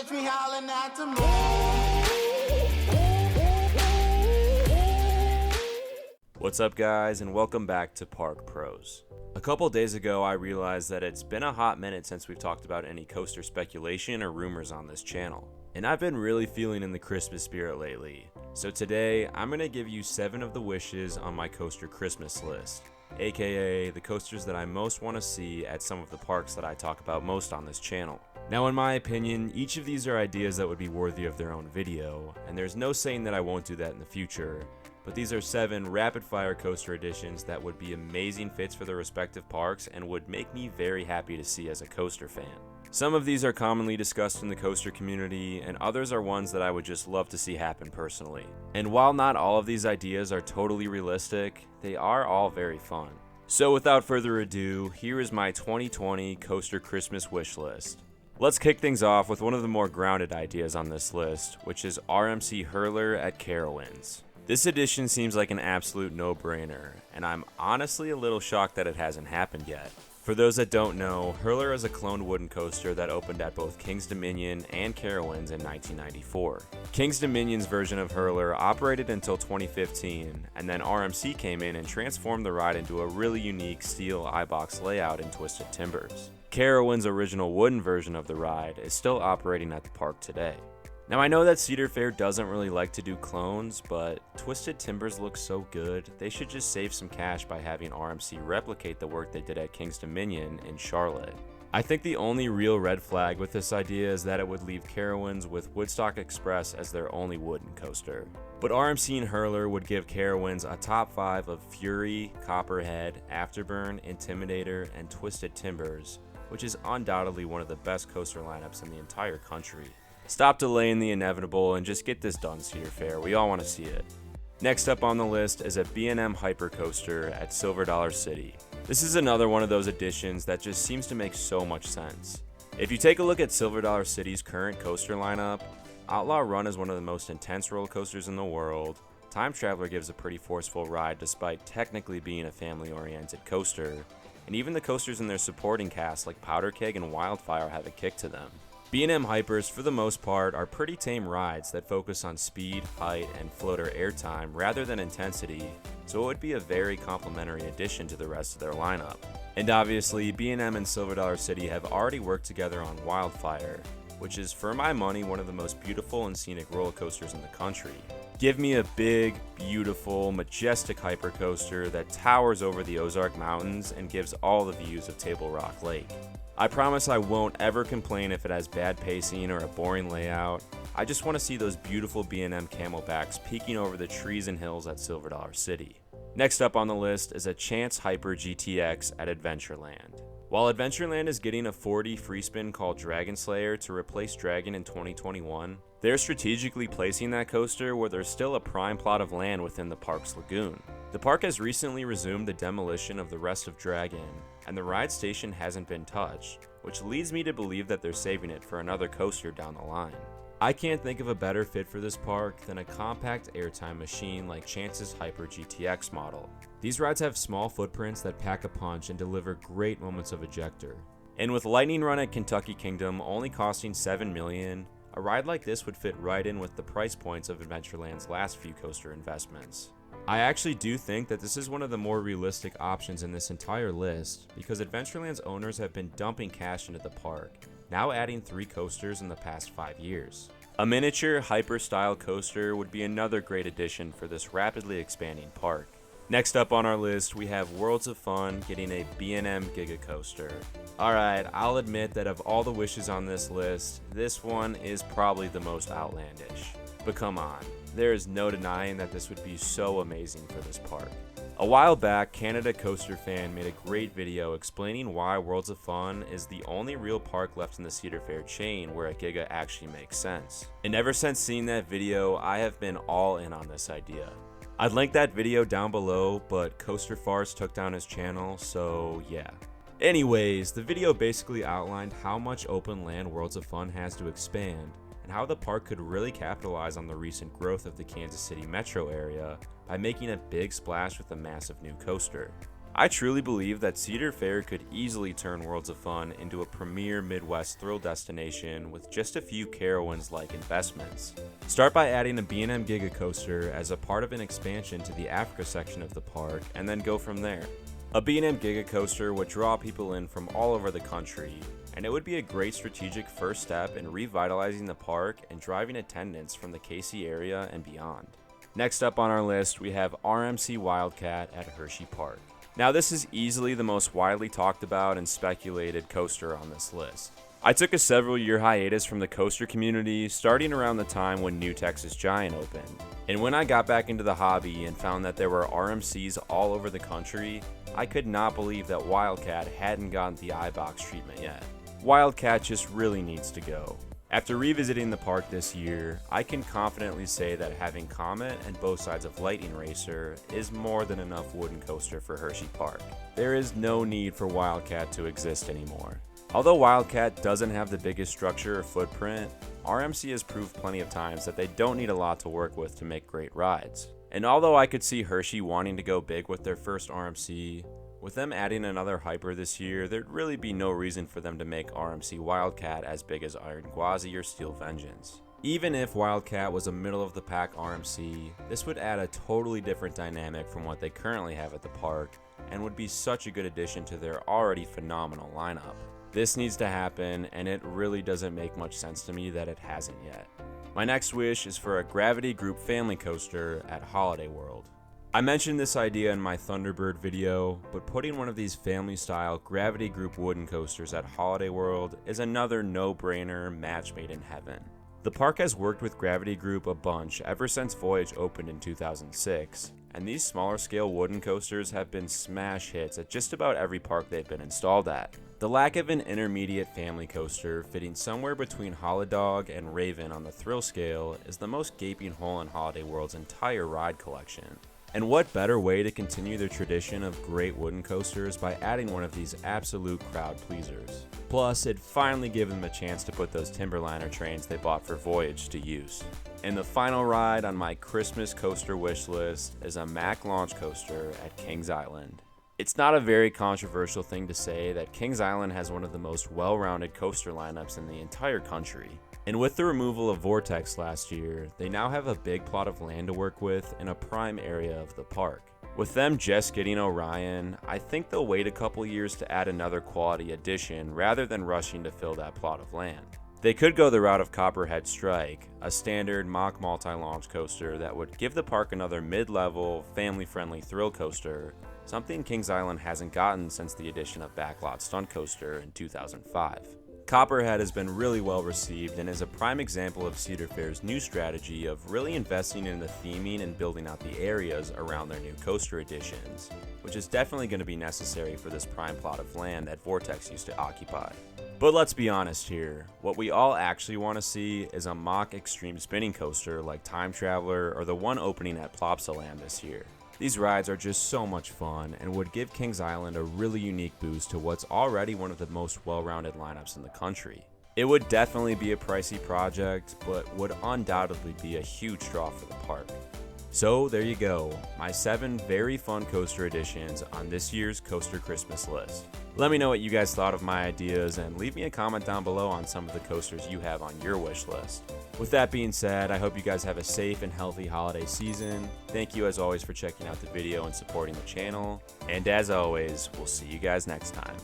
catch me howling at the moon. What's up guys, and welcome back to Park Pros. A couple days ago I realized that it's been a hot minute since we've talked about any coaster speculation or rumors on this channel. And I've been really feeling in the Christmas spirit lately. So today I'm going to give you 7 of the wishes on my coaster Christmas list. AKA the coasters that I most want to see at some of the parks that I talk about most on this channel. Now in my opinion, each of these are ideas that would be worthy of their own video, and there's no saying that I won't do that in the future, but these are 7 rapid fire coaster additions that would be amazing fits for the respective parks and would make me very happy to see as a coaster fan. Some of these are commonly discussed in the coaster community, and others are ones that I would just love to see happen personally. And while not all of these ideas are totally realistic, they are all very fun. So without further ado, here is my 2020 coaster Christmas wish list. Let's kick things off with one of the more grounded ideas on this list, which is RMC Hurler at Carowinds. This addition seems like an absolute no-brainer, and I'm honestly a little shocked that it hasn't happened yet. For those that don't know, Hurler is a cloned wooden coaster that opened at both King's Dominion and Carowinds in 1994. King's Dominion's version of Hurler operated until 2015, and then RMC came in and transformed the ride into a really unique steel eye-box layout in Twisted Timbers. Carowinds' original wooden version of the ride is still operating at the park today. Now I know that Cedar Fair doesn't really like to do clones, but Twisted Timbers looks so good, they should just save some cash by having RMC replicate the work they did at King's Dominion in Charlotte. I think the only real red flag with this idea is that it would leave Carowinds with Woodstock Express as their only wooden coaster. But RMC and Hurler would give Carowinds a top 5 of Fury, Copperhead, Afterburn, Intimidator, and Twisted Timbers, which is undoubtedly one of the best coaster lineups in the entire country. Stop delaying the inevitable and just get this done, Cedar Fair. We all want to see it. Next up on the list is a B&M Hyper Coaster at Silver Dollar City. This is another one of those additions that just seems to make so much sense. If you take a look at Silver Dollar City's current coaster lineup, Outlaw Run is one of the most intense roller coasters in the world. Time Traveler gives a pretty forceful ride despite technically being a family-oriented coaster, and even the coasters in their supporting cast like Powder Keg and Wildfire have a kick to them. B&M Hypers, for the most part, are pretty tame rides that focus on speed, height, and floater airtime rather than intensity, so it would be a very complementary addition to the rest of their lineup. And obviously, B&M and Silver Dollar City have already worked together on Wildfire, which is, for my money, one of the most beautiful and scenic roller coasters in the country. Give me a big, beautiful, majestic hypercoaster that towers over the Ozark Mountains and gives all the views of Table Rock Lake. I promise I won't ever complain if it has bad pacing or a boring layout. I just want to see those beautiful B&M camelbacks peeking over the trees and hills at Silver Dollar City. Next up on the list is a Chance Hyper GTX at Adventureland. While Adventureland is getting a 4D free spin called Dragon Slayer to replace Dragon in 2021, they're strategically placing that coaster where there's still a prime plot of land within the park's lagoon. The park has recently resumed the demolition of the rest of Dragon, and the ride station hasn't been touched, which leads me to believe that they're saving it for another coaster down the line. I can't think of a better fit for this park than a compact airtime machine like Chance's Hyper GTX model. These rides have small footprints that pack a punch and deliver great moments of ejector. And with Lightning Run at Kentucky Kingdom only costing $7 million, a ride like this would fit right in with the price points of Adventureland's last few coaster investments. I actually do think that this is one of the more realistic options in this entire list because Adventureland's owners have been dumping cash into the park, now adding 3 coasters in the past 5 years. A miniature hyper-style coaster would be another great addition for this rapidly expanding park. Next up on our list, we have Worlds of Fun getting a B&M Giga Coaster. Alright, I'll admit that of all the wishes on this list, this one is probably the most outlandish. But come on, there is no denying that this would be so amazing for this park. A while back, Canada Coaster Fan made a great video explaining why Worlds of Fun is the only real park left in the Cedar Fair chain where a Giga actually makes sense. And ever since seeing that video, I have been all in on this idea. I'd link that video down below, but Coaster Farce took down his channel, so yeah. Anyways, the video basically outlined how much open land Worlds of Fun has to expand, and how the park could really capitalize on the recent growth of the Kansas City metro area by making a big splash with a massive new coaster. I truly believe that Cedar Fair could easily turn Worlds of Fun into a premier Midwest thrill destination with just a few Carowinds-like investments. Start by adding a B&M Giga Coaster as a part of an expansion to the Africa section of the park, and then go from there. A B&M Giga Coaster would draw people in from all over the country, and it would be a great strategic first step in revitalizing the park and driving attendance from the KC area and beyond. Next up on our list, we have RMC Wildcat at Hershey Park. Now, this is easily the most widely talked about and speculated coaster on this list. I took a several-year hiatus from the coaster community, starting around the time when New Texas Giant opened. And when I got back into the hobby and found that there were RMCs all over the country, I could not believe that Wildcat hadn't gotten the iBox treatment yet. Wildcat just really needs to go. After revisiting the park this year, I can confidently say that having Comet and both sides of Lightning Racer is more than enough wooden coaster for Hershey Park. There is no need for Wildcat to exist anymore. Although Wildcat doesn't have the biggest structure or footprint, RMC has proved plenty of times that they don't need a lot to work with to make great rides. And although I could see Hershey wanting to go big with their first RMC, with them adding another hyper this year, there'd really be no reason for them to make RMC Wildcat as big as Iron Gwazi or Steel Vengeance. Even if Wildcat was a middle-of-the-pack RMC, this would add a totally different dynamic from what they currently have at the park, and would be such a good addition to their already phenomenal lineup. This needs to happen, and it really doesn't make much sense to me that it hasn't yet. My next wish is for a Gravity Group family coaster at Holiday World. I mentioned this idea in my Thunderbird video, but putting one of these family-style Gravity Group wooden coasters at Holiday World is another no-brainer match made in heaven. The park has worked with Gravity Group a bunch ever since Voyage opened in 2006, and these smaller-scale wooden coasters have been smash hits at just about every park they've been installed at. The lack of an intermediate family coaster fitting somewhere between Holidog and Raven on the thrill scale is the most gaping hole in Holiday World's entire ride collection. And what better way to continue their tradition of great wooden coasters by adding one of these absolute crowd pleasers. Plus, it finally gave them a chance to put those Timberliner trains they bought for Voyage to use. And the final ride on my Christmas coaster wish list is a Mack launch coaster at Kings Island. It's not a very controversial thing to say that Kings Island has one of the most well-rounded coaster lineups in the entire country. And with the removal of Vortex last year, they now have a big plot of land to work with in a prime area of the park. With them just getting Orion, I think they'll wait a couple years to add another quality addition rather than rushing to fill that plot of land. They could go the route of Copperhead Strike, a standard mock multi-launch coaster that would give the park another mid-level, family-friendly thrill coaster, something Kings Island hasn't gotten since the addition of Backlot Stunt Coaster in 2005. Copperhead has been really well received and is a prime example of Cedar Fair's new strategy of really investing in the theming and building out the areas around their new coaster additions, which is definitely going to be necessary for this prime plot of land that Vortex used to occupy. But let's be honest here, what we all actually want to see is a mock extreme spinning coaster like Time Traveler or the one opening at Plopsaland this year. These rides are just so much fun and would give Kings Island a really unique boost to what's already one of the most well-rounded lineups in the country. It would definitely be a pricey project, but would undoubtedly be a huge draw for the park. So there you go, my 7 very fun coaster additions on this year's Coaster Christmas list. Let me know what you guys thought of my ideas and leave me a comment down below on some of the coasters you have on your wish list. With that being said, I hope you guys have a safe and healthy holiday season. Thank you as always for checking out the video and supporting the channel. And as always, we'll see you guys next time.